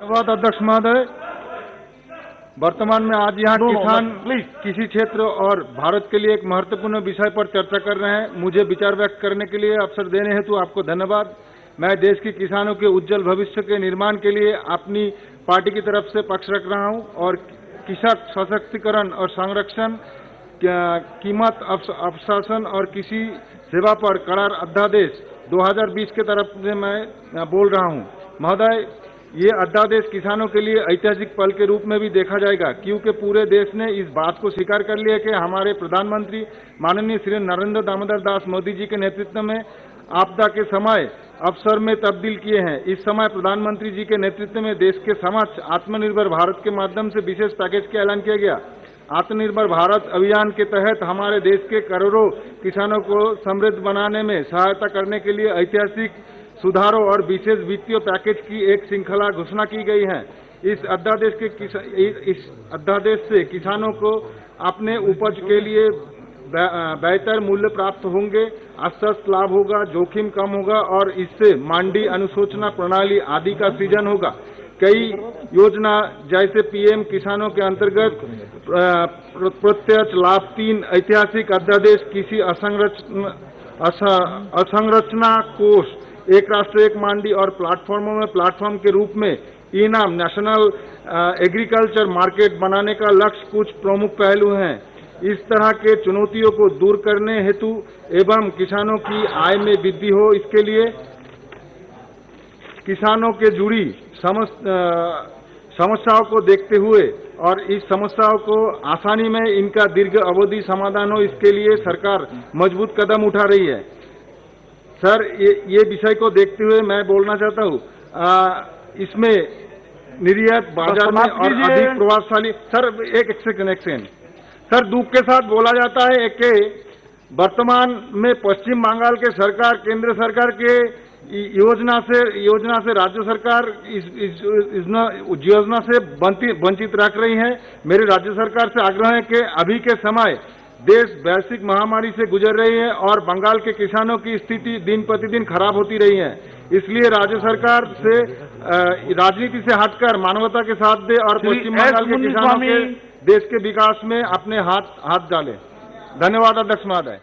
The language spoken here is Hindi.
धन्यवाद अध्यक्ष महोदय। वर्तमान में आज यहाँ किसान किसी क्षेत्र और भारत के लिए एक महत्वपूर्ण विषय पर चर्चा कर रहे हैं। मुझे विचार व्यक्त करने के लिए अवसर देने हेतु आपको धन्यवाद। मैं देश के किसानों के उज्जवल भविष्य के निर्माण के लिए अपनी पार्टी की तरफ से पक्ष रख रहा हूं और किसान सशक्तिकरण और संरक्षण, कीमत अवशासन और कृषि सेवा पर करार अध्यादेश 2020 के तरफ से मैं बोल रहा हूं। महोदय, ये अध्यादेश किसानों के लिए ऐतिहासिक पल के रूप में भी देखा जाएगा, क्योंकि पूरे देश ने इस बात को स्वीकार कर लिया कि हमारे प्रधानमंत्री माननीय श्री नरेंद्र दामोदर दास मोदी जी के नेतृत्व में आपदा के समय अवसर में तब्दील किए हैं। इस समय प्रधानमंत्री जी के नेतृत्व में देश के समक्ष आत्मनिर्भर भारत के माध्यम से विशेष पैकेज का ऐलान किया गया। आत्मनिर्भर भारत अभियान के तहत हमारे देश के करोड़ों किसानों को समृद्ध बनाने में सहायता करने के लिए ऐतिहासिक सुधारों और विशेष वित्तीय पैकेज की एक श्रृंखला घोषणा की गई है। इस अध्यादेश से किसानों को अपने उपज के लिए बेहतर मूल्य प्राप्त होंगे, आश्वस्त लाभ होगा, जोखिम कम होगा और इससे मंडी अनुसूचना प्रणाली आदि का सृजन होगा। कई योजना जैसे पीएम किसानों के अंतर्गत प्रत्यक्ष लाभ 3 ऐतिहासिक अध्यादेश, कृषि असंरचना कोष, एक राष्ट्र एक मंडी और प्लेटफॉर्मों में प्लेटफॉर्म के रूप में इनाम, नेशनल एग्रीकल्चर मार्केट बनाने का लक्ष्य कुछ प्रमुख पहलू हैं। इस तरह के चुनौतियों को दूर करने हेतु एवं किसानों की आय में वृद्धि हो, इसके लिए किसानों के जुड़ी समस्याओं को देखते हुए और इस समस्याओं को आसानी में इनका दीर्घ अवधि समाधान हो, इसके लिए सरकार मजबूत कदम उठा रही है। सर, ये विषय को देखते हुए मैं बोलना चाहता हूँ, इसमें निर्यात बाजार में और अधिक प्रभावशाली। सर, एक सेकंड सर, दुख के साथ बोला जाता है कि वर्तमान में पश्चिम बंगाल के सरकार केंद्र सरकार के योजना से राज्य सरकार इस योजना से वंचित रख रही है। मेरे राज्य सरकार से आग्रह है कि अभी के समय देश वैश्विक महामारी से गुजर रही है और बंगाल के किसानों की स्थिति दिन प्रतिदिन खराब होती रही है। इसलिए राज्य सरकार से राजनीति से हटकर मानवता के साथ दे और पश्चिम बंगाल के किसानों के देश के विकास में अपने हाथ डाले। धन्यवाद अध्यक्ष महोदय।